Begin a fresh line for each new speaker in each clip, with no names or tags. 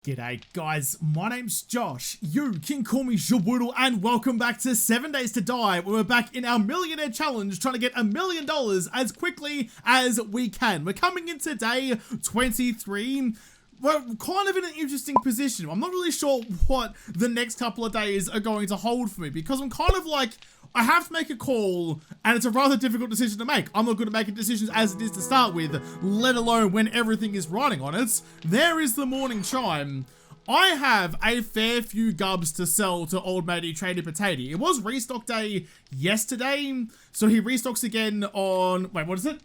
G'day guys, my name's Josh, you can call me Jawoodle, and welcome back to 7 Days to Die, where we're back in our millionaire challenge trying to get $1 million as quickly as we can. We're coming into day 23. We're kind of in an interesting position. I'm not really sure what the next couple of days are going to hold for me, because I'm kind of like, I have to make a call, and it's a rather difficult decision to make. I'm not good at making decisions as it is to start with, let alone when everything is riding on it. There is the morning chime. I have a fair few gubs to sell to old matey Trader Potato. It was restock day yesterday, so he restocks again on, wait, what is it?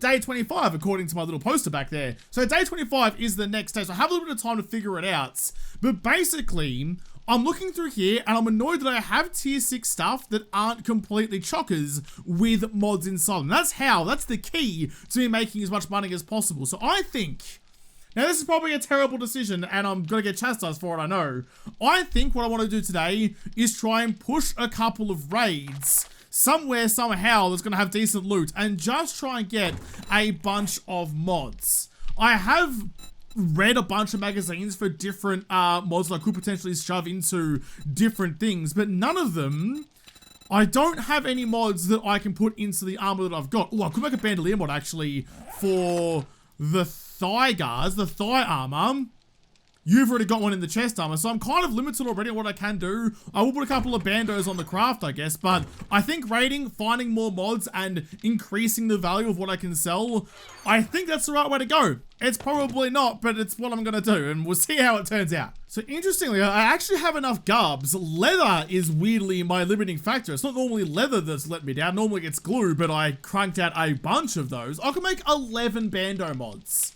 Day 25, according to my little poster back there. So day 25 is the next day, so I have a little bit of time to figure it out. But basically, I'm looking through here and I'm annoyed that I have tier 6 stuff that aren't completely chockers with mods inside them. That's the key to me making as much money as possible. So I think, now this is probably a terrible decision and I'm gonna get chastised for it, I know. I think what I want to do today is try and push a couple of raids somewhere, somehow, that's gonna have decent loot and just try and get a bunch of mods. I have read a bunch of magazines for different mods that I could potentially shove into different things, but none of them, I don't have any mods that I can put into the armor that I've got. Oh, I could make a bandolier mod actually for the thigh guards, the thigh armor. You've already got one in the chest armor, so I'm kind of limited already on what I can do. I will put a couple of bandos on the craft, I guess, but I think raiding, finding more mods, and increasing the value of what I can sell, I think that's the right way to go. It's probably not, but it's what I'm gonna do, and we'll see how it turns out. So interestingly, I actually have enough gubs. Leather is weirdly my limiting factor. It's not normally leather that's let me down. Normally it's glue, but I cranked out a bunch of those. I can make 11 bando mods.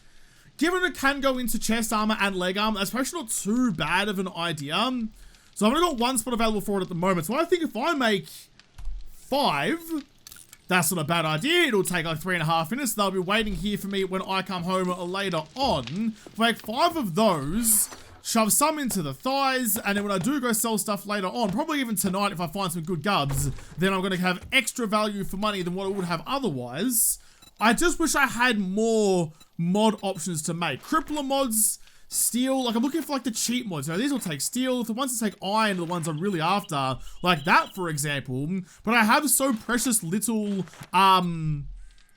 Given it can go into chest armor and leg armor, that's actually not too bad of an idea. So I've only got one spot available for it at the moment. So I think if I make 5, that's not a bad idea. It'll take like 3.5 minutes. They'll be waiting here for me when I come home later on. If I make 5 of those, shove some into the thighs, and then when I do go sell stuff later on, probably even tonight if I find some good gubs, then I'm going to have extra value for money than what I would have otherwise. I just wish I had more mod options to make. Crippler mods, steel, like I'm looking for like the cheap mods. Now these will take steel, the ones that take iron are the ones I'm really after, like that for example. But I have so precious little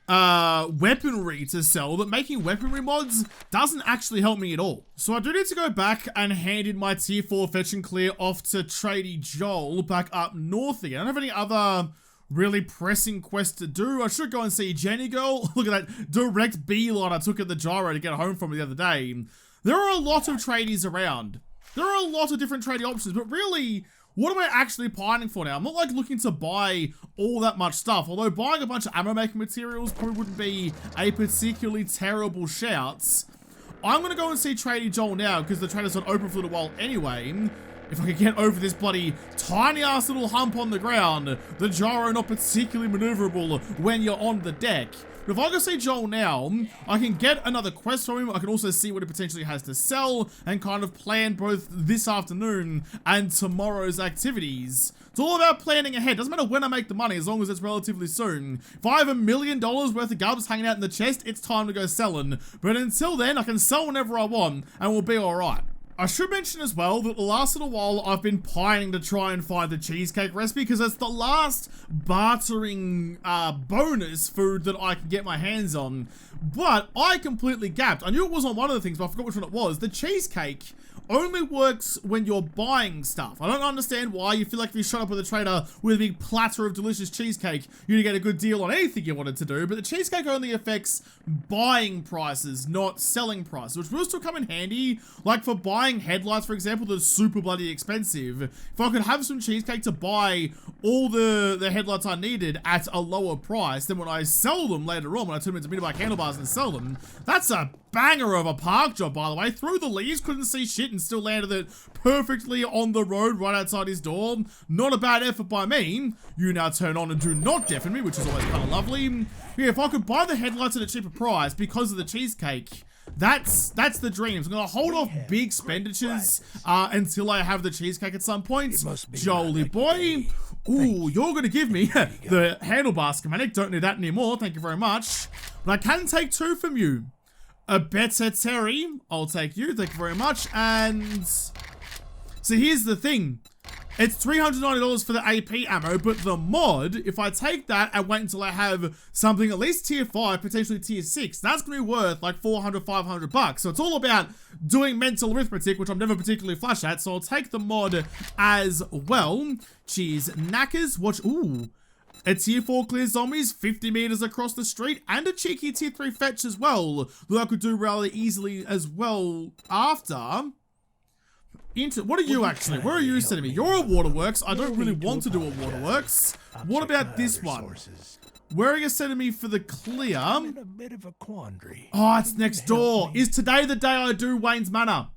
weaponry to sell that making weaponry mods doesn't actually help me at all. So I do need to go back and hand in my tier 4 fetch and clear off to Tradie Joel back up north again. I don't have any other really pressing quest to do. I should go and see Jenny Girl. Look at that direct beeline I took at the gyro to get home from the other day. There are a lot of tradies around. There are a lot of different tradie options, but really, what am I actually pining for now? I'm not like looking to buy all that much stuff, although buying a bunch of ammo making materials probably wouldn't be a particularly terrible shout. I'm gonna go and see Tradie Joel now because the trader's not open for a little while anyway. If I could get over this bloody tiny ass little hump on the ground, the gyro not particularly maneuverable when you're on the deck. But if I go see Joel now, I can get another quest from him. I can also see what he potentially has to sell and kind of plan both this afternoon and tomorrow's activities. It's all about planning ahead. Doesn't matter when I make the money as long as it's relatively soon. If I have $1 million worth of gubs hanging out in the chest, it's time to go selling. But until then, I can sell whenever I want and we'll be alright. I should mention as well that the last little while I've been pining to try and find the cheesecake recipe because it's the last bartering bonus food that I can get my hands on. But I completely gapped. I knew it was on one of the things, but I forgot which one it was. The cheesecake only works when you're buying stuff. I don't understand why you feel like if you showed up with a trader with a big platter of delicious cheesecake, you're gonna get a good deal on anything you wanted to do, but the cheesecake only affects buying prices, not selling prices, which will still come in handy. Like for buying headlights, for example, that's super bloody expensive. If I could have some cheesecake to buy all the headlights I needed at a lower price, then when I sell them later on, when I turn them into mini-bike handlebars and sell them, that's a banger of a park job, by the way. Through the leaves, couldn't see shit and still landed it perfectly on the road right outside his door. Not a bad effort by me. You now turn on and do not deafen me, which is always kind of lovely. Yeah, if I could buy the headlights at a cheaper price because of the cheesecake, that's the dream. So I'm gonna hold off big expenditures until I have the cheesecake at some point. Jolie boy. Ooh, you're gonna give me the handlebar schematic. Don't need that anymore. Thank you very much. But I can take 2 from you. A better Terry. I'll take you. Thank you very much. And so here's the thing. It's $390 for the AP ammo, but the mod, if I take that and wait until I have something at least tier 5, potentially tier 6, that's going to be worth like 400, 500 bucks. So it's all about doing mental arithmetic, which I'm never particularly flush at. So I'll take the mod as well. Cheers, knackers. Watch, ooh. A tier 4 clear zombies, 50 meters across the street, and a cheeky tier 3 fetch as well, that I could do rather easily as well after. What are you actually? Where are you sending me? You're a waterworks. I don't really want to do a waterworks. What about this one? Where are you sending me for the clear?
I'm in a bit of a quandary.
Oh, it's next door. Is today the day I do Wayne's Manor?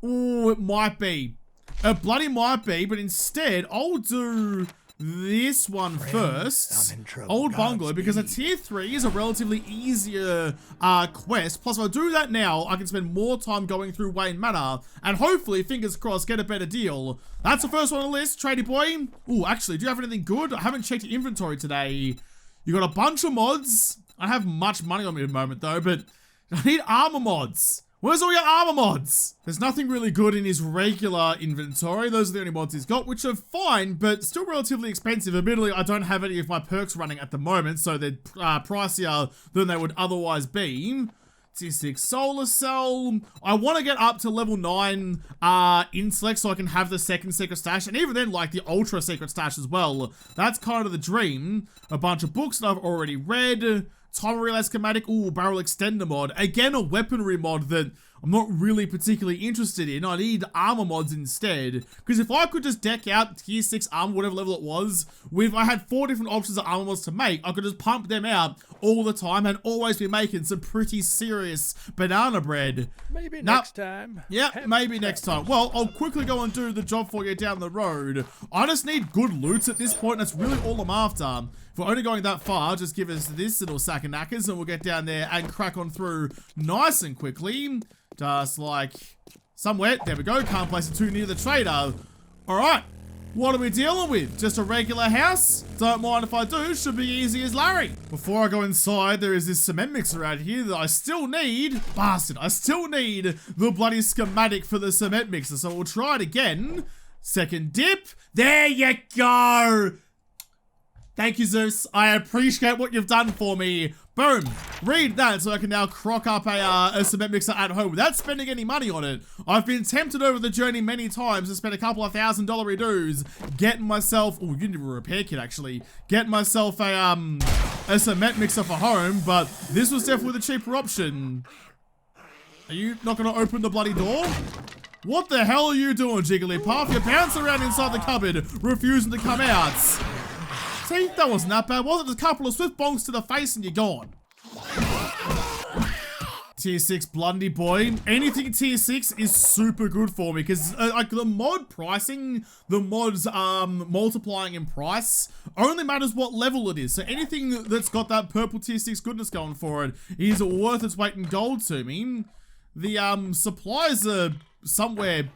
Oh, it might be. It bloody might be, but instead, I'll do this one first. Old Bungalow, because a tier 3 is a relatively easier quest. Plus, if I do that now, I can spend more time going through Wayne Manor and hopefully, fingers crossed, get a better deal. That's the first one on the list, Tradie Boy. Ooh, actually, do you have anything good? I haven't checked your inventory today. You got a bunch of mods. I don't have much money on me at the moment, though, but I need armor mods. Where's all your armor mods? There's nothing really good in his regular inventory. Those are the only mods he's got, which are fine, but still relatively expensive. Admittedly, I don't have any of my perks running at the moment, so they're pricier than they would otherwise be. Tier 6 solar cell. I want to get up to level 9 intellect so I can have the second secret stash, and even then, like the ultra secret stash as well. That's kind of the dream. A bunch of books that I've already read. Time relay schematic, ooh, barrel extender mod. Again, a weaponry mod that I'm not really particularly interested in. I need armor mods instead. Because if I could just deck out tier 6 armor, whatever level it was, if I had 4 different options of armor mods to make, I could just pump them out all the time and always be making some pretty serious banana bread.
Maybe next time.
Yeah, maybe next time. Well, I'll quickly go and do the job for you down the road. I just need good loots at this point. That's really all I'm after. If we're only going that far, just give us this little sack of knackers and we'll get down there and crack on through nice and quickly. Just like somewhere. There we go. Can't place it too near the trader. Alright. What are we dealing with? Just a regular house? Don't mind if I do. Should be easy as Larry. Before I go inside, there is this cement mixer out here that I still need. Bastard. I still need the bloody schematic for the cement mixer. So we'll try it again. Second dip. There you go. Thank you, Zeus. I appreciate what you've done for me. Boom. Read that so I can now crock up a cement mixer at home without spending any money on it. I've been tempted over the journey many times to spend a couple of $1,000 dues getting myself, oh, you need a repair kit actually, getting myself a cement mixer for home, but this was definitely the cheaper option. Are you not going to open the bloody door? What the hell are you doing, Jigglypuff? You're bouncing around inside the cupboard, refusing to come out. See, that wasn't that bad, was it? Just a couple of swift bonks to the face and you're gone. Tier 6 Blundy Boy. Anything tier 6 is super good for me because like the mod pricing, the mods multiplying in price only matters what level it is. So anything that's got that purple tier 6 goodness going for it is worth its weight in gold to me. The supplies are somewhere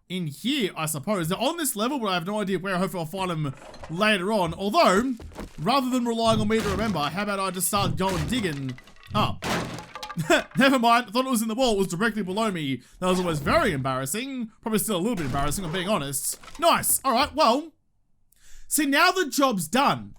in here, I suppose. They're on this level, but I have no idea where. Hopefully I'll find them later on. Although, rather than relying on me to remember, how about I just start going digging? Oh. Never mind. I thought it was in the wall. It was directly below me. That was always very embarrassing. Probably still a little bit embarrassing, I'm being honest. Nice. Alright, well. See, now the job's done.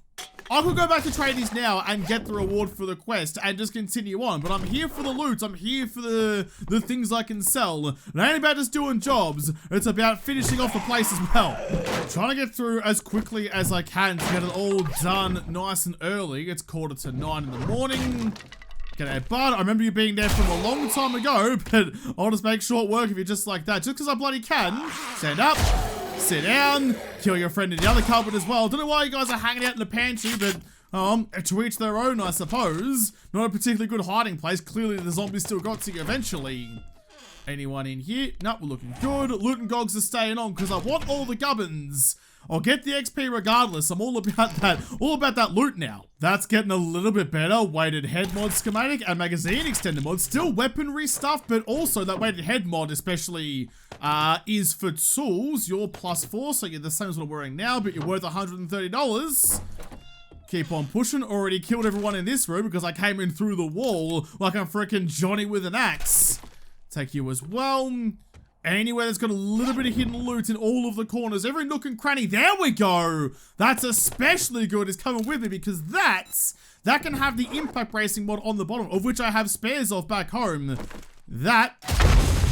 I could go back to tradies now and get the reward for the quest and just continue on, but I'm here for the loot, I'm here for the things I can sell. It ain't about just doing jobs, it's about finishing off the place as well. Trying to get through as quickly as I can to get it all done nice and early. It's 8:45 in the morning. G'day, bud. I remember you being there from a long time ago, but I'll just make short work of you just like that, just because I bloody can. Stand up. Sit down, kill your friend in the other cupboard as well. Don't know why you guys are hanging out in the pantry, but to each their own, I suppose. Not a particularly good hiding place. Clearly the zombies still got to you eventually. Anyone in here? Nope, we're looking good. Loot and gogs are staying on because I want all the gubbins. I'll get the XP regardless. I'm all about that loot now. That's getting a little bit better. Weighted head mod schematic and magazine extender mod. Still weaponry stuff, but also that weighted head mod especially is for tools. You're +4, so you're the same as what I'm wearing now, but you're worth $130. Keep on pushing. Already killed everyone in this room because I came in through the wall like I'm freaking Johnny with an axe. Take you as well. Anywhere that's got a little bit of hidden loot in all of the corners, every nook and cranny. There we go. That's especially good. Is coming with me because that can have the impact bracing mod on the bottom, of which I have spares of back home. That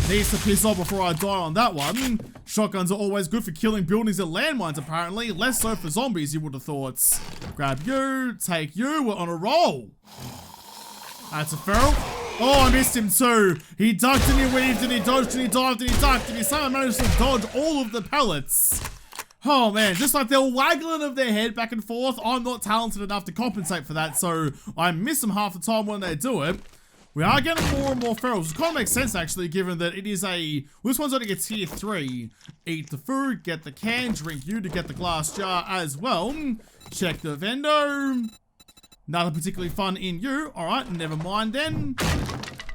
needs to piss off before I die on that one. Shotguns are always good for killing buildings and landmines, apparently. Less so for zombies, you would have thought. Grab you, take you, we're on a roll. That's a feral. Oh, I missed him too. He ducked and he weaved and he dodged and he dived and he ducked and he somehow managed to dodge all of the pellets. Oh man, just like they're waggling of their head back and forth. I'm not talented enough to compensate for that, so I miss them half the time when they do it. We are getting more and more ferals, which kind of makes sense actually, given that it is this one's only gets tier 3. Eat the food, get the can, drink you to get the glass jar as well. Check the vendo. Nothing particularly fun in you. Alright, never mind then.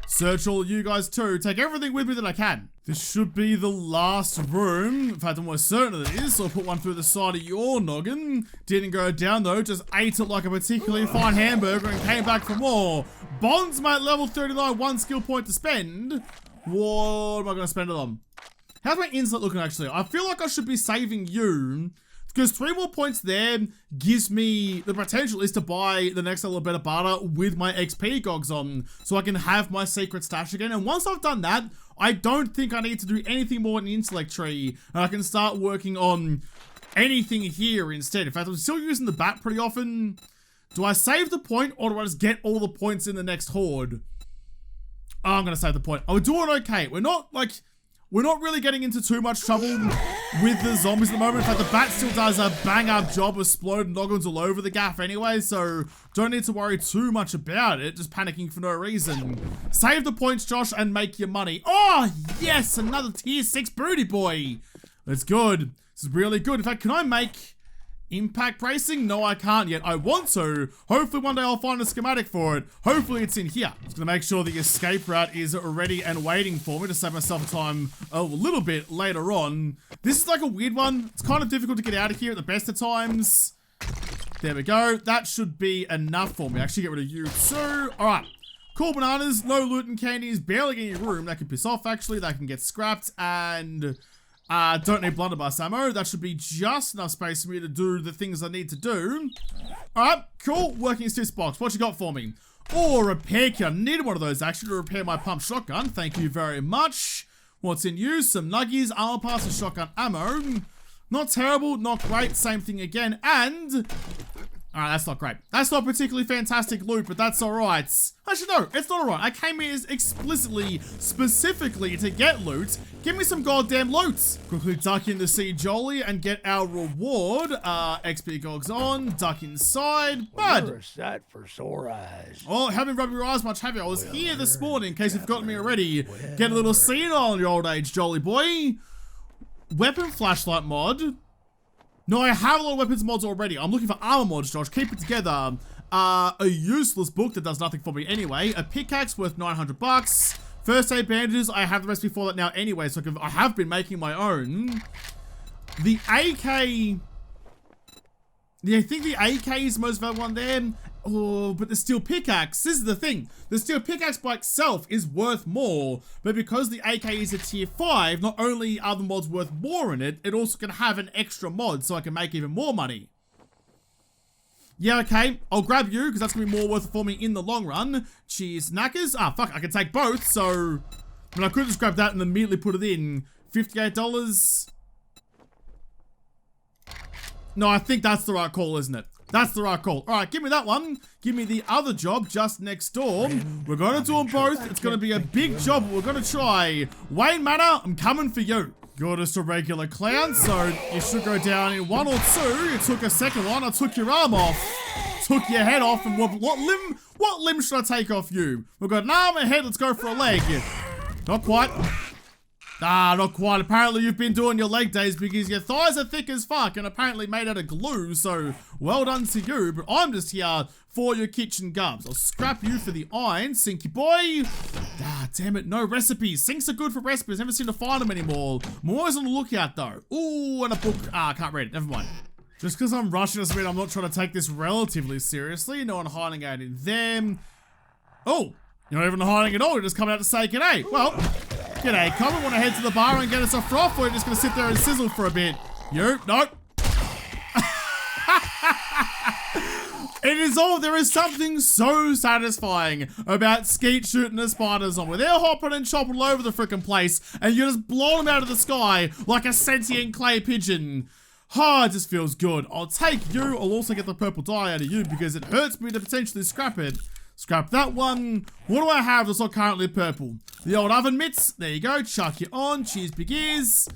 Search all you guys too. Take everything with me that I can. This should be the last room. In fact, I'm almost certain it is. So I'll put one through the side of your noggin. Didn't go down though. Just ate it like a particularly fine hamburger and came back for more. Bondsmate level 39. 1 skill point to spend. What am I going to spend it on? How's my insight looking actually? I feel like I should be saving you. Because 3 more points there gives me the potential is to buy the next level of better barter with my XP gogs on, so I can have my secret stash again. And once I've done that, I don't think I need to do anything more in the intellect tree, and I can start working on anything here instead. In fact, I'm still using the bat pretty often. Do I save the point, or do I just get all the points in the next horde? Oh, I'm gonna save the point. We're doing okay. We're not really getting into too much trouble with the zombies at the moment. In fact, the bat still does a bang-up job of exploding noggins all over the gaff anyway, so don't need to worry too much about it, just panicking for no reason. Save the points, Josh, and make your money. Oh, yes, another tier 6 booty boy. That's good. This is really good. In fact, can I make impact bracing? No, I can't yet. I want to. Hopefully one day I'll find a schematic for it. Hopefully it's in here. Just gonna make sure the escape route is ready and waiting for me to save myself time a little bit later on. This is like a weird one. It's kind of difficult to get out of here at the best of times. There we go. That should be enough for me. Actually get rid of you too. All right. Cool bananas. No loot and candies. Barely any room. That can piss off actually. That can get scrapped and don't need blunderbuss ammo. That should be just enough space for me to do the things I need to do. Alright, cool. Working assist box. What you got for me? Oh, repair kit. I needed one of those actually to repair my pump shotgun. Thank you very much. What's in use? Some nuggies, armor parts, and shotgun ammo. Not terrible, not great. Same thing again. And alright, that's not great. That's not particularly fantastic loot, but that's alright. Actually, no, it's not alright. I came here specifically to get loot. Give me some goddamn loot. Quickly duck in to see Jolie and get our reward. XP gogs on, duck inside. Bud.
You're a sight for sore eyes.
Oh, haven't rubbed your eyes much, have you? I was here this morning, in case you've forgotten me already. Get a little senile in your old age, Jolie boy. Weapon flashlight mod. No, I have a lot of weapons mods already. I'm looking for armor mods, Josh. Keep it together. A useless book that does nothing for me anyway. A pickaxe worth 900 bucks. First aid bandages. I have the recipe for that now anyway, so I have been making my own. The AK. Yeah, I think the AK is the most valuable one there. Oh, but the steel pickaxe, this is the thing. The steel pickaxe by itself is worth more, but because the AK is a tier 5, not only are the mods worth more in it, it also can have an extra mod so I can make even more money. Yeah, okay, I'll grab you because that's going to be more worth it for me in the long run. Cheers, knackers. Ah, fuck, I can take both, so I mean, I could just grab that and immediately put it in. $58. No, I think that's the right call, isn't it? That's the right call. All right, give me that one. Give me the other job just next door. We're going to do them both. It's going to be a big job, but we're going to try. Wayne Manor, I'm coming for you. You're just a regular clown, so you should go down in 1 or 2. You took a second one. I took your arm off. Took your head off. And what limb should I take off you? We've got an arm, a head. Let's go for a leg. Not quite. Ah, not quite. Apparently you've been doing your leg days because your thighs are thick as fuck and apparently made out of glue, so well done to you, but I'm just here for your kitchen gubs. I'll scrap you for the iron, Sinky boy. Ah, damn it, no recipes. Sinks are good for recipes, never seem to find them anymore. I'm always on the lookout though. Ooh, and a book. Ah, I can't read it, never mind. Just because I'm rushing doesn't mean I'm not trying to take this relatively seriously. No one hiding out in them. Oh, you're not even hiding at all. You're just coming out to say g'day. Well, g'day, Common. Want to head to the bar and get us a froth, or you're just going to sit there and sizzle for a bit? You? Nope. It is all, there is something so satisfying about skeet shooting a spider zombie. They're hopping and chopping all over the freaking place, and you just blow them out of the sky like a sentient clay pigeon. Oh, it just feels good. I'll take you. I'll also get the purple dye out of you because it hurts me to potentially scrap it. Scrap that one. What do I have that's not currently purple? The old oven mitts. There you go. Chuck you on. Cheers, big ears.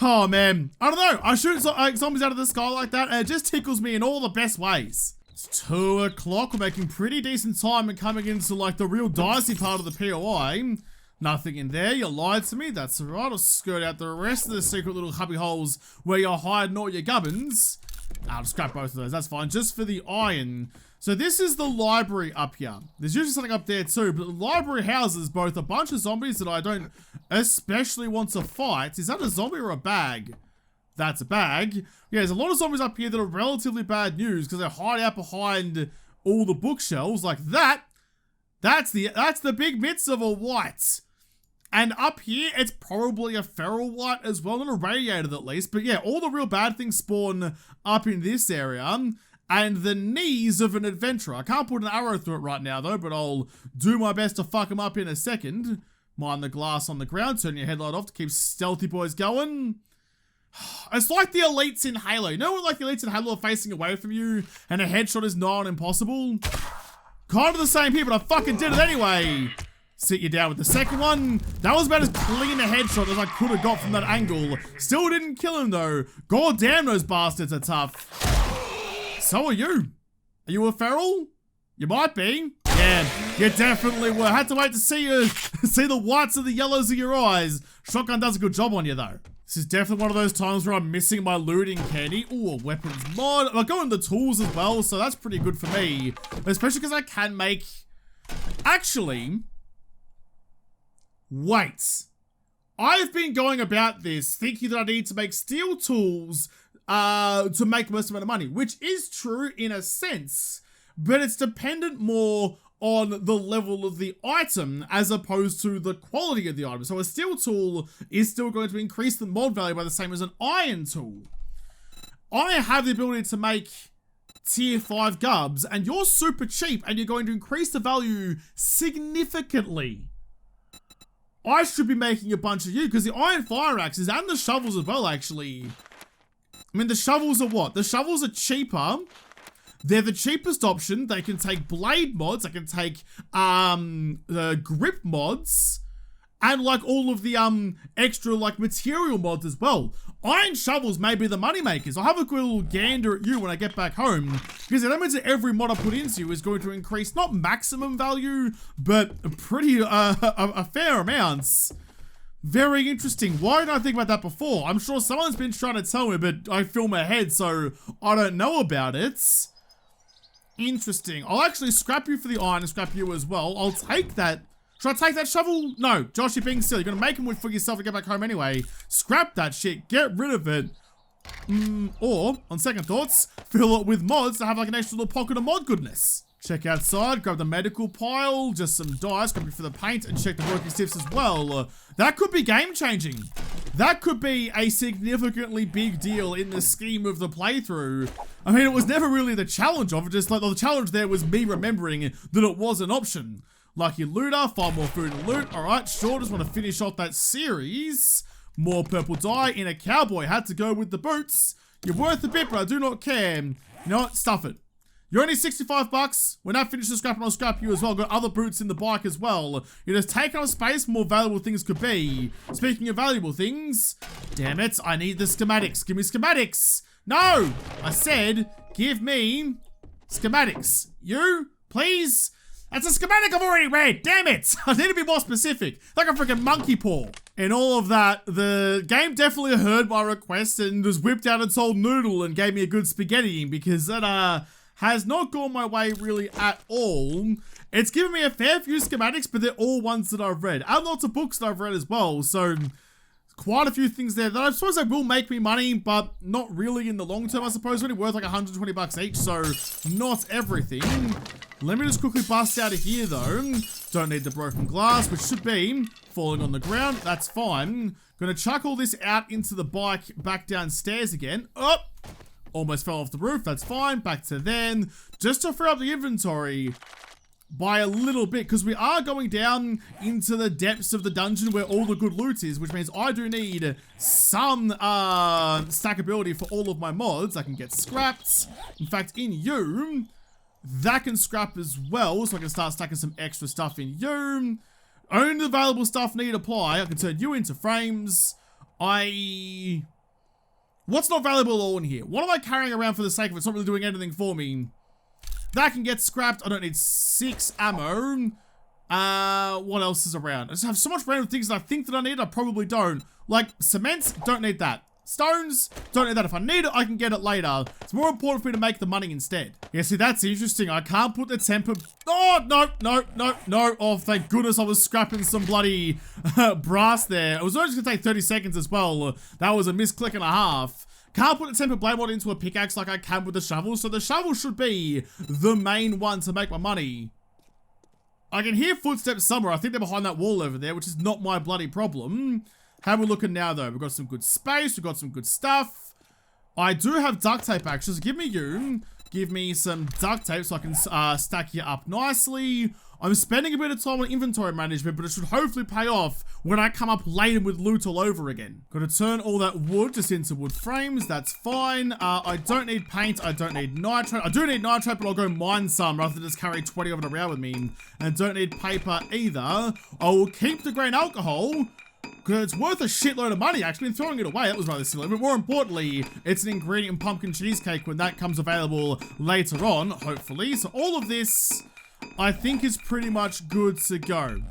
Oh, man. I don't know. I shoot zombies out of the sky like that, and it just tickles me in all the best ways. It's 2 o'clock. We're making pretty decent time and coming into like the real dicey part of the POI. Nothing in there. You lied to me. That's alright. I'll skirt out the rest of the secret little cubby holes where you're hiding all your gubbins. I'll scrap both of those. That's fine. Just for the iron. So this is the library up here. There's usually something up there too, but the library houses both a bunch of zombies that I don't especially want to fight. Is that a zombie or a bag? That's a bag. Yeah, there's a lot of zombies up here that are relatively bad news because they hide out behind all the bookshelves like that. That's the big mitts of a white. And up here, it's probably a feral white as well, not a radiated at least. But yeah, all the real bad things spawn up in this area. And the knees of an adventurer. I can't put an arrow through it right now though, but I'll do my best to fuck them up in a second. Mind the glass on the ground, turn your headlight off to keep stealthy boys going. It's like the elites in Halo. You know when like the elites in Halo are facing away from you and a headshot is nigh on impossible? Kind of the same here, but I fucking did it anyway. Sit you down with the second one. That was about as clean a headshot as I could have got from that angle. Still didn't kill him though. God damn, those bastards are tough. So are you. Are you a feral? You might be. Yeah, you definitely were. Had to wait to see you, see the whites and the yellows of your eyes. Shotgun does a good job on you though. This is definitely one of those times where I'm missing my looting candy. Ooh, a weapons mod. I go in the tools as well, so that's pretty good for me. Especially because I can make... Actually... Wait. I've been going about this thinking that I need to make steel tools to make most amount of money, which is true in a sense, but it's dependent more on the level of the item as opposed to the quality of the item. So a steel tool is still going to increase the mod value by the same as an iron tool. I have the ability to make tier 5 gubs and you're super cheap and you're going to increase the value significantly. I should be making a bunch of you because the iron fire axes and the shovels as well actually. I mean the shovels are what? The shovels are cheaper. They're the cheapest option. They can take blade mods. They can take the grip mods. And like all of the extra like material mods as well. Iron shovels may be the money makers. I'll have a good little gander at you when I get back home. Because it means that every mod I put into you is going to increase not maximum value, but pretty a fair amounts. Very interesting. Why didn't I think about that before? I'm sure someone's been trying to tell me, but I film ahead, so I don't know about it. Interesting. I'll actually scrap you for the iron and scrap you as well. I'll take that. Should I take that shovel? No. Josh, you're being silly. You're going to make them for yourself and get back home anyway. Scrap that shit. Get rid of it. Or, on second thoughts, fill it with mods to have like an extra little pocket of mod goodness. Check outside, grab the medical pile, just some dice, grab it for the paint, and check the working stiffs as well. That could be game changing. That could be a significantly big deal in the scheme of the playthrough. I mean, it was never really the challenge of it, just like the challenge there was me remembering that it was an option. Lucky looter, 5 more food and loot. Alright, sure, just want to finish off that series. More purple dye in a cowboy hat to go with the boots. You're worth a bit, but I do not care. You know what? Stuff it. You're only 65 bucks. When I finish the scrapping, I'll scrap you as well. Got other boots in the bike as well. You're just taking up space, more valuable things could be. Speaking of valuable things, damn it, I need the schematics. Give me schematics. No, I said, give me schematics. You, please. That's a schematic I've already read. Damn it. I need to be more specific. Like a freaking monkey paw. In all of that, the game definitely heard my request and was whipped out its old noodle and gave me a good spaghettiing because that, has not gone my way really at all. It's given me a fair few schematics, but they're all ones that I've read. And lots of books that I've read as well, so quite a few things there that I suppose they will make me money, but not really in the long term, I suppose. Only worth like 120 bucks each, so not everything. Let me just quickly bust out of here, though. Don't need the broken glass, which should be falling on the ground. That's fine. Gonna chuck all this out into the bike back downstairs again. Oh! Almost fell off the roof. That's fine. Back to then. Just to free up the inventory by a little bit, because we are going down into the depths of the dungeon where all the good loot is, which means I do need some stackability for all of my mods. I can get scrapped. In fact, in you, that can scrap as well, so I can start stacking some extra stuff in you. Only available stuff need apply. I can turn you into frames. What's not valuable at all in here? What am I carrying around for the sake of it? It's not really doing anything for me. That can get scrapped. I don't need 6 ammo. What else is around? I just have so much random things that I think that I need. I probably don't. Like, cement, don't need that. Stones, don't need that. If I need it, I can get it later. It's more important for me to make the money instead. Yeah, see, that's interesting. I can't put the temper... Oh, no. Oh, thank goodness I was scrapping some bloody brass there. It was only just gonna take 30 seconds as well. That was a misclick and a half. Can't put the temper blade mod into a pickaxe like I can with the shovel, so the shovel should be the main one to make my money. I can hear footsteps somewhere. I think they're behind that wall over there, which is not my bloody problem. How are we looking now, though? We've got some good space. We've got some good stuff. I do have duct tape, actually. So give me you. Give me some duct tape so I can stack you up nicely. I'm spending a bit of time on inventory management, but it should hopefully pay off when I come up later with loot all over again. Got to turn all that wood just into wood frames. That's fine. I don't need paint. I don't need nitrate. I do need nitrate, but I'll go mine some rather than just carry 20 of it around with me. And don't need paper either. I will keep the grain alcohol, because it's worth a shitload of money, actually, and throwing it away, that was rather silly. But more importantly, it's an ingredient in pumpkin cheesecake when that comes available later on, hopefully. So all of this, I think, is pretty much good to go.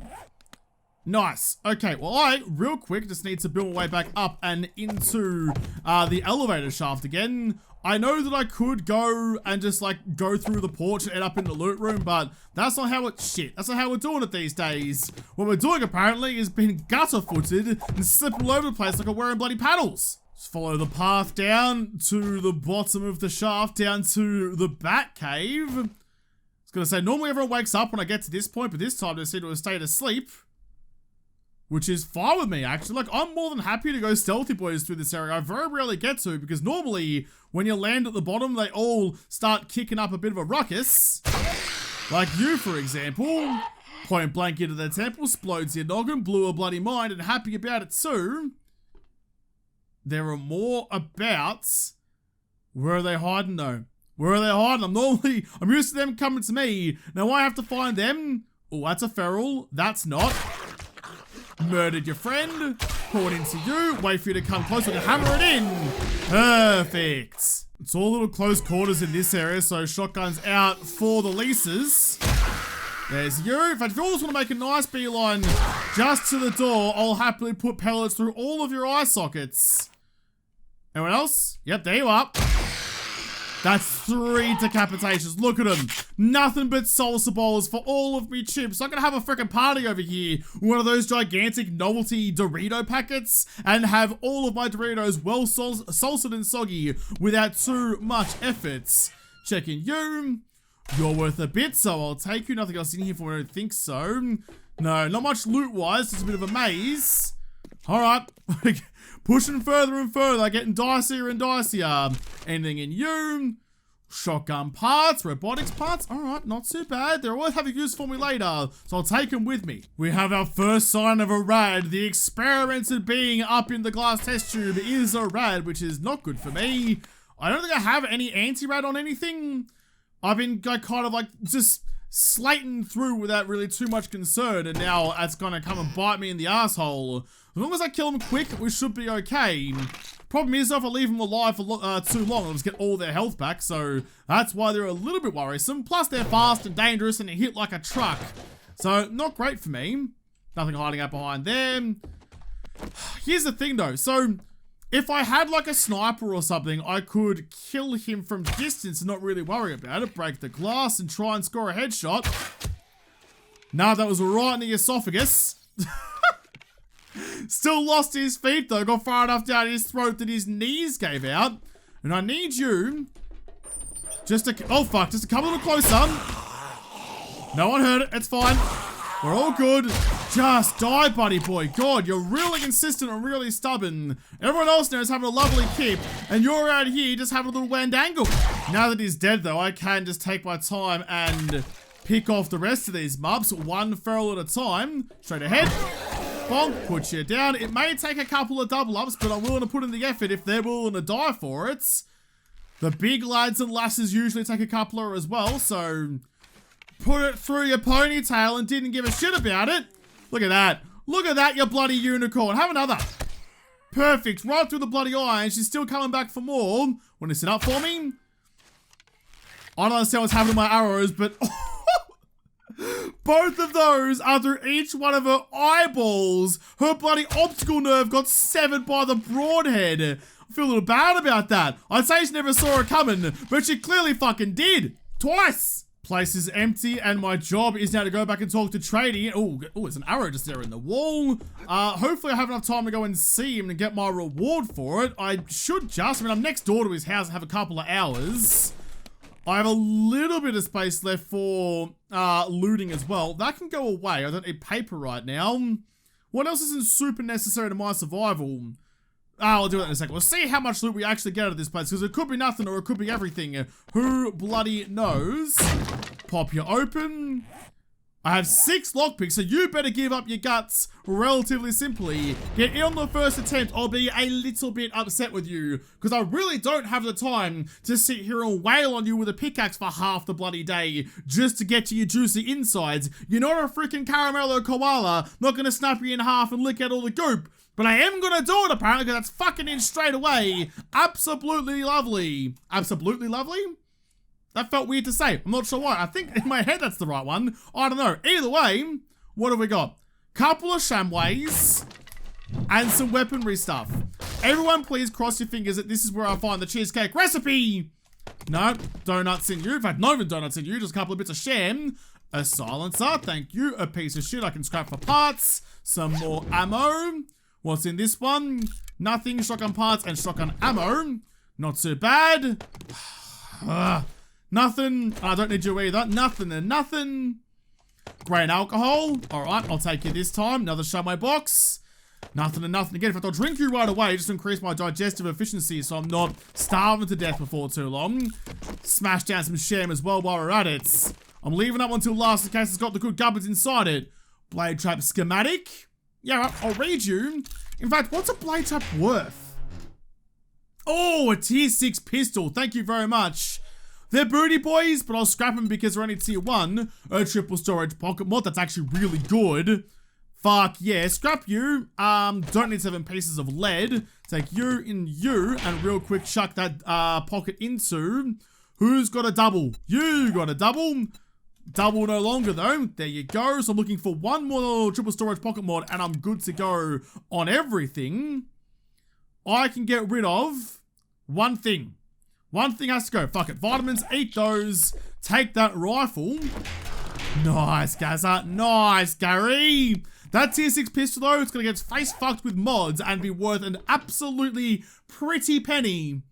Nice. Okay, well, I, real quick, just need to build my way back up and into the elevator shaft again. I know that I could go and just, like, go through the porch and end up in the loot room, but that's not how that's not how we're doing it these days. What we're doing, apparently, is being gutter-footed and slipping all over the place like we're wearing bloody paddles. Just follow the path down to the bottom of the shaft, down to the bat cave. I was gonna say, normally everyone wakes up when I get to this point, but this time they seem to have stayed asleep, which is fine with me, actually. Like, I'm more than happy to go stealthy boys through this area. I very rarely get to, because normally, when you land at the bottom, they all start kicking up a bit of a ruckus. Like you, for example. Point blank into the temple, explodes your noggin, blew a bloody mind, and happy about it too. There are more about. Where are they hiding, though? Where are they hiding? I'm used to them coming to me. Now I have to find them. Oh, that's a feral. That's not. Murdered your friend, poured into you, wait for you to come closer to hammer it in. Perfect. It's all little close quarters in this area, so shotgun's out for the leases. There's you. In fact, if you always want to make a nice beeline just to the door, I'll happily put pellets through all of your eye sockets. Anyone else? Yep, there you are. That's 3 decapitations. Look at them. Nothing but salsa bowls for all of me chips. I'm gonna have a freaking party over here. One of those gigantic novelty Dorito packets and have all of my Doritos well salted and soggy without too much effort. Checking you. You're worth a bit, so I'll take you. Nothing else in here for me, I don't think so. No, not much loot-wise. It's a bit of a maze. All right. Pushing further and further, getting dicier and dicier. Anything in you? Shotgun parts, robotics parts. All right, not too bad. They're always having use for me later, so I'll take them with me. We have our first sign of a rad. The experimented being up in the glass test tube is a rad, which is not good for me. I don't think I have any anti-rad on anything. I've been kind of like just slating through without really too much concern, and now it's gonna come and bite me in the asshole. As long as I kill them quick, we should be okay. Problem is, if I leave them alive for too long, I'll just get all their health back, so that's why they're a little bit worrisome. Plus, they're fast and dangerous and they hit like a truck. So, not great for me. Nothing hiding out behind them. Here's the thing, though. So, if I had like a sniper or something, I could kill him from distance and not really worry about it. Break the glass and try and score a headshot. Nah, that was right in the esophagus. Still lost his feet though. Got far enough down his throat that his knees gave out. And I need you just to, oh fuck, just to come a little closer. No one heard it, it's fine. We're all good. Just die, buddy boy. God, you're really insistent and really stubborn. Everyone else now is having a lovely kip, and you're out here just having a little wandangle. Now that he's dead though, I can just take my time and pick off the rest of these mobs, one feral at a time. Straight ahead. Bonk, put you down. It may take a couple of double ups, but I'm willing to put in the effort if they're willing to die for it. The big lads and lasses usually take a couple as well, so put it through your ponytail and didn't give a shit about it. Look at that. Look at that, you bloody unicorn. Have another. Perfect. Right through the bloody eye, and she's still coming back for more. Want to sit up for me? I don't understand what's happening to my arrows, but both of those are through each one of her eyeballs. Her bloody optical nerve got severed by the broadhead. I feel a little bad about that. I'd say she never saw her coming, but she clearly fucking did. Twice. Place is empty, and my job is now to go back and talk to Tradie. Oh, it's an arrow just there in the wall. Hopefully I have enough time to go and see him and get my reward for it. I should just, I'm next door to his house and have a couple of hours. I have a little bit of space left for looting as well. That can go away. I don't need paper right now. What else isn't super necessary to my survival? I'll do it in a second. We'll see how much loot we actually get out of this place, because it could be nothing or it could be everything. Who bloody knows? Pop you open. I have 6 lockpicks, so you better give up your guts relatively simply. Get in on the first attempt. I'll be a little bit upset with you, because I really don't have the time to sit here and wail on you with a pickaxe for half the bloody day just to get to your juicy insides. You're not a freaking caramello koala, not gonna snap you in half and lick out all the goop. But I am gonna do it apparently, because that's fucking in straight away. Absolutely lovely. Absolutely lovely? That felt weird to say. I'm not sure why. I think in my head that's the right one. I don't know. Either way, what have we got? Couple of shamways and some weaponry stuff. Everyone please cross your fingers that this is where I find the cheesecake recipe. No, donuts in you. In fact, not even donuts in you, just a couple of bits of sham. A silencer, thank you. A piece of shit I can scrap for parts. Some more ammo. What's in this one? Nothing. Shotgun parts and shotgun ammo. Not too bad. Nothing. I don't need you either. Nothing and nothing. Grain alcohol. Alright, I'll take you this time. Another shamway box. Nothing and nothing again. In fact, I'll drink you right away just to increase my digestive efficiency so I'm not starving to death before too long. Smash down some sham as well while we're at it. I'm leaving up until last in case it's got the good gubbins inside it. Blade trap schematic. Yeah, I'll read you. In fact, what's a blade trap worth? Oh, a tier 6 pistol. Thank you very much. They're booty boys, but I'll scrap them because they're only tier 1. A triple storage pocket mod. That's actually really good. Fuck yeah. Scrap you. Don't need 7 pieces of lead. Take you and you, and real quick chuck that pocket into. Who's got a double? You got a double. Double no longer though. There you go. So I'm looking for one more triple storage pocket mod and I'm good to go on everything. I can get rid of one thing. One thing has to go. Fuck it. Vitamins, eat those. Take that rifle. Nice, Gaza. Nice, Gary. That tier 6 pistol though, it's gonna get face fucked with mods and be worth an absolutely pretty penny.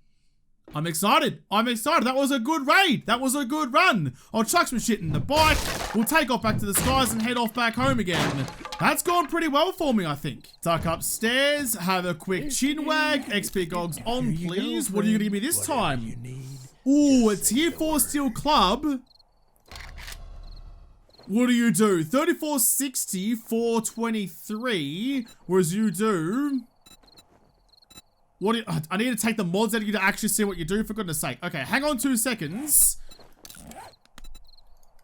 I'm excited. I'm excited. That was a good raid. That was a good run. I'll chuck some shit in the bike. We'll take off back to the skies and head off back home again. That's gone pretty well for me, I think. Duck upstairs. Have a quick chin wag. XP gogs on, please. What are you going to give me this time? Ooh, a tier 4 steel club. What do you do? 3460, 423. Whereas you do... What do you, I need to take the mods out of you to actually see what you do, for goodness sake. Okay, hang on 2 seconds.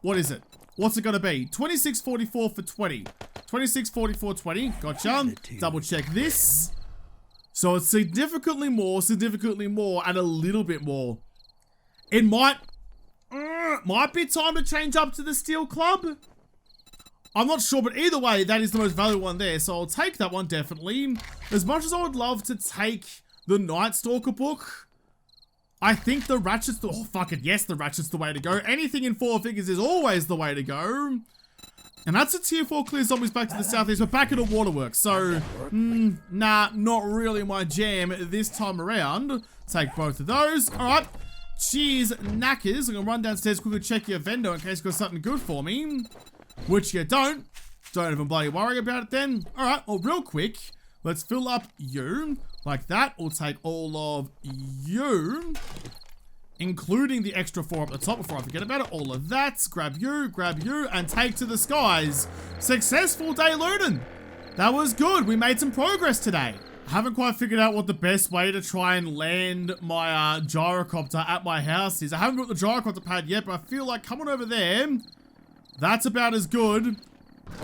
What is it? What's it gonna be? 2644 for 20. 2644 20. Gotcha. Double check this. So it's significantly more, and a little bit more. It might be time to change up to the steel club. I'm not sure, but either way, that is the most valuable one there, so I'll take that one, definitely. As much as I would love to take the Night Stalker book, I think the Ratchet's the... Oh, fuck it, yes, the Ratchet's the way to go. Anything in 4 figures is always the way to go. And that's a tier 4 clear zombies back to the southeast. We're back at a waterworks. So, nah, not really my jam this time around. Take both of those. All right. Cheers, knackers. I'm going to run downstairs, quickly check your vendor in case you've got something good for me. Which you don't. Don't even bloody worry about it then. All right, well, real quick, let's fill up you like that. We'll take all of you, including the extra 4 up the top before I forget about it. All of that. Grab you, and take to the skies. Successful day looting. That was good. We made some progress today. I haven't quite figured out what the best way to try and land my gyrocopter at my house is. I haven't got the gyrocopter pad yet, but I feel like coming over there, that's about as good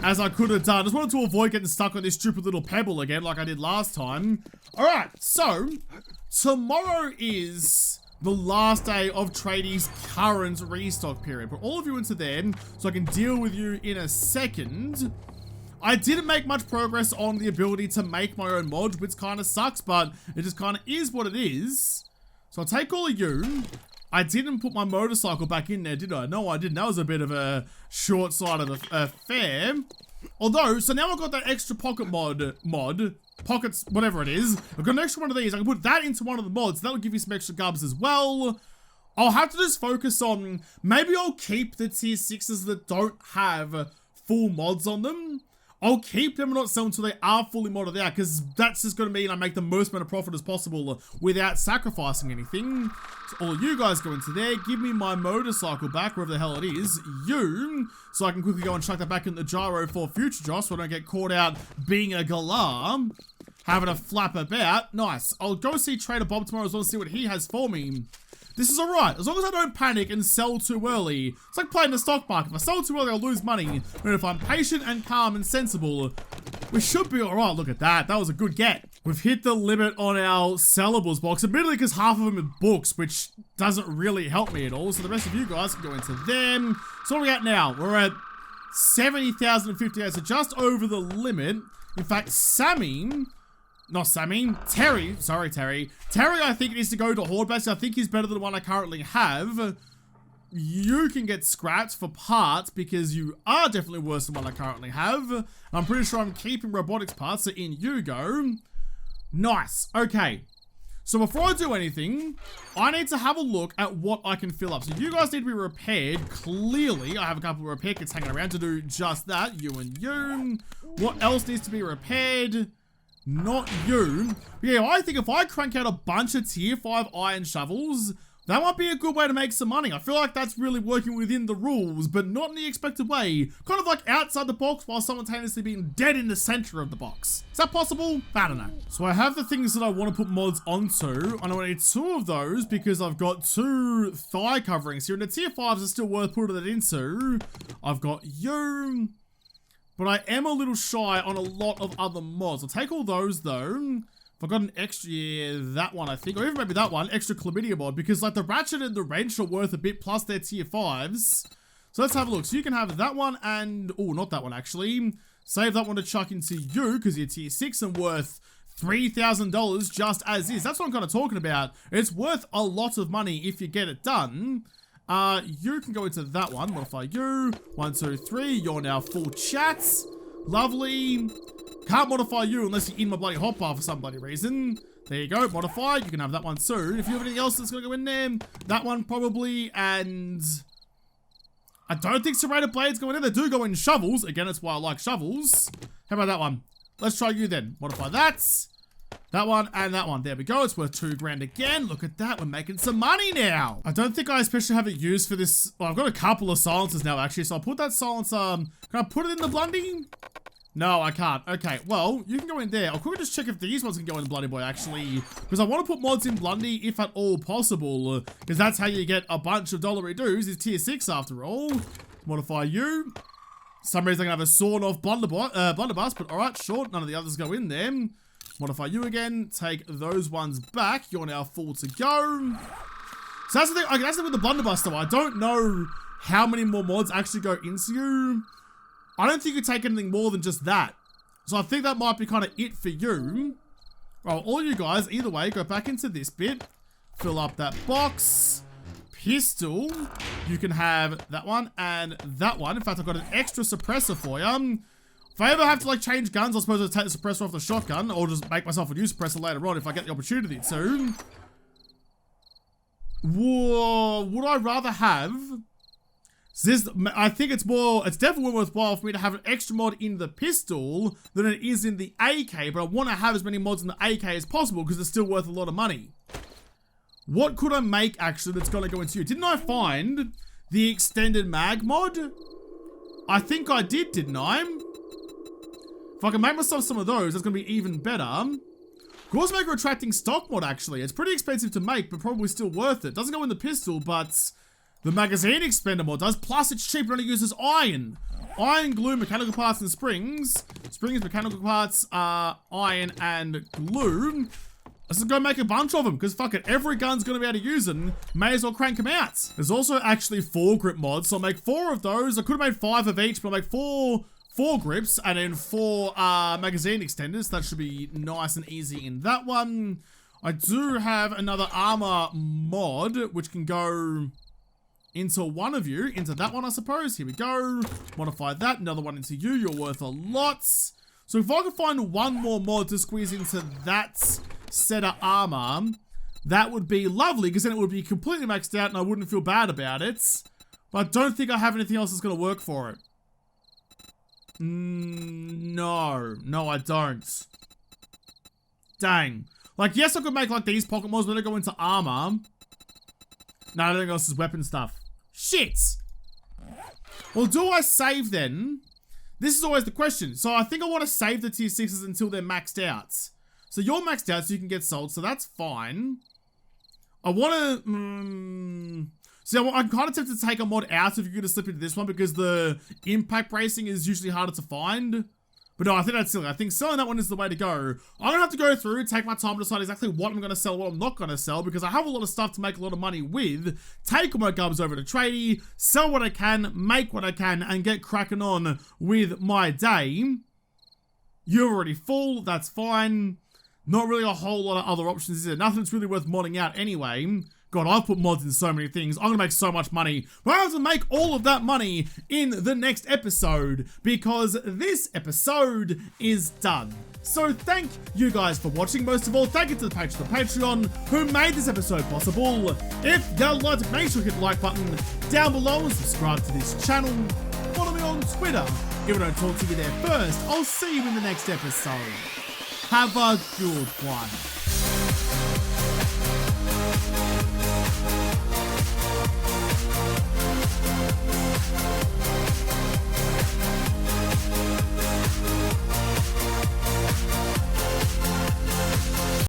as I could have done. Just wanted to avoid getting stuck on this stupid little pebble again like I did last time. Alright, so tomorrow is the last day of Tradie's current restock period. Put all of you into there so I can deal with you in a second. I didn't make much progress on the ability to make my own mod, which kind of sucks, but it just kind of is what it is. So I'll take all of you. I didn't put my motorcycle back in there, did I? No, I didn't. That was a bit of a short-sighted affair. Although, so now I've got that extra pocket pockets, whatever it is. I've got an extra one of these. I can put that into one of the mods. That'll give you some extra gubs as well. I'll have to just focus on, maybe I'll keep the tier 6s that don't have full mods on them. I'll keep them and not sell them until they are fully modded out, because that's just going to mean I make the most amount of profit as possible without sacrificing anything. So all of you guys go into there, give me my motorcycle back, wherever the hell it is, so I can quickly go and chuck that back in the gyro for future Josh, so I don't get caught out being a galah, having a flap about. Nice. I'll go see Trader Bob tomorrow as well and see what he has for me. This is alright, as long as I don't panic and sell too early. It's like playing the stock market. If I sell too early, I'll lose money. But if I'm patient and calm and sensible, we should be alright. Look at that. That was a good get. We've hit the limit on our sellables box, admittedly because half of them are books, which doesn't really help me at all. So the rest of you guys can go into them. So what are we at now? We're at 70,058, so just over the limit. In fact, Terry, sorry Terry. Terry, I think needs to go to Horde base. I think he's better than the one I currently have. You can get scrapped for parts because you are definitely worse than one I currently have. I'm pretty sure I'm keeping robotics parts, so in you go. Nice, okay. So before I do anything, I need to have a look at what I can fill up. So you guys need to be repaired. Clearly, I have a couple of repair kits hanging around to do just that. You and you. What else needs to be repaired? Not you. Yeah, I think if I crank out a bunch of tier 5 iron shovels, that might be a good way to make some money. I feel like that's really working within the rules, but not in the expected way. Kind of like outside the box while simultaneously being dead in the center of the box. Is that possible? I don't know. So I have the things that I want to put mods onto, and I need 2 of those because I've got 2 thigh coverings here, and the tier 5s are still worth putting it into. I've got you. But I am a little shy on a lot of other mods. I'll take all those though. If I've got an extra, yeah, that one I think, or even maybe that one, extra chlamydia mod, because like the ratchet and the wrench are worth a bit plus their tier 5s. So let's have a look. So you can have that one and, oh, not that one actually. Save that one to chuck into you because you're tier 6 and worth $3,000 just as is. That's what I'm kind of talking about. It's worth a lot of money if you get it done. You can go into that one. Modify you. 1, 2, 3. You're now full chats. Lovely. Can't modify you unless you're in my bloody hotbar for some bloody reason. There you go. Modified. You can have that one too. If you have anything else that's going to go in there, that one probably. And I don't think serrated blades go in there. They do go in shovels. Again, that's why I like shovels. How about that one? Let's try you then. Modify that. That one and that one. There we go. It's worth $2,000 again. Look at that. We're making some money now. I don't think I especially have it used for this. Well, I've got a couple of silencers now, actually. So I'll put that silencer. Can I put it in the Blundy? No, I can't. Okay, well, you can go in there. I'll quickly just check if these ones can go in the Bloody Boy, actually. Because I want to put mods in Blundy, if at all possible. Because that's how you get a bunch of dollary dues. It's tier 6 after all. Modify you. For some reason, I'm going to have a sawn-off blunderbuss. But alright, sure. None of the others go in there. Modify you again. Take those ones back. You're now full to go. So that's the thing. Okay, that's the thing with the blunderbuss, though. I don't know how many more mods actually go into you. I don't think you take anything more than just that. So I think that might be kind of it for you. Well, all you guys, either way, go back into this bit. Fill up that box. pistol, you can have that one and that one. In fact, I've got an extra suppressor for you. If I ever have to like change guns, I suppose I'll take the suppressor off the shotgun or just make myself a new suppressor later on if I get the opportunity to. Whoa, would I rather have... I think it's definitely worthwhile for me to have an extra mod in the pistol than it is in the AK, but I want to have as many mods in the AK as possible because it's still worth a lot of money. What could I make actually that's going to go into you? Didn't I find the extended mag mod? I think I did, didn't I? If I can make myself some of those, that's going to be even better. Could also make a retracting stock mod actually. It's pretty expensive to make, but probably still worth it. Doesn't go in the pistol, but the magazine expander mod does. Plus, it's cheaper and it uses iron. Iron, glue, mechanical parts, and springs. Springs, mechanical parts, iron, and glue. Let's just go make a bunch of them, because fuck it, every gun's going to be able to use them. May as well crank them out. There's also actually 4-grip mods, so I'll make 4 of those. I could have made 5 of each, but I'll make 4 grips and then 4 magazine extenders. That should be nice and easy in that one. I do have another armor mod, which can go into one of you, into that one, I suppose. Here we go. Modify that. Another one into you. You're worth a lot. So if I could find one more mod to squeeze into that set of armor, that would be lovely, because then it would be completely maxed out and I wouldn't feel bad about it. But I don't think I have anything else that's going to work for it. No, I don't. Dang. Like, yes, I could make like these pocket mods, but they go into armor. No, everything else is weapon stuff. Shit! Well, do I save then? This is always the question. So I think I want to save the tier 6s until they're maxed out. So you're maxed out so you can get sold, so that's fine. I want to... See, I'm kind of tempted to take a mod out if you're going to slip into this one because the impact bracing is usually harder to find. But no, I think that's silly. I think selling that one is the way to go. I'm going to have to go through, take my time to decide exactly what I'm going to sell, what I'm not going to sell, because I have a lot of stuff to make a lot of money with. Take all my gubs over to tradie, sell what I can, make what I can, and get cracking on with my day. You're already full, that's fine. Not really a whole lot of other options, is there? Nothing that's really worth modding out anyway. God, I've put mods in so many things. I'm going to make so much money. But I have to make all of that money in the next episode because this episode is done. So thank you guys for watching. Most of all, thank you to the patrons of Patreon who made this episode possible. If you'd like to, make sure you hit the like button down below and subscribe to this channel. Follow me on Twitter. If I don't talk to you there first, I'll see you in the next episode. Have a good one.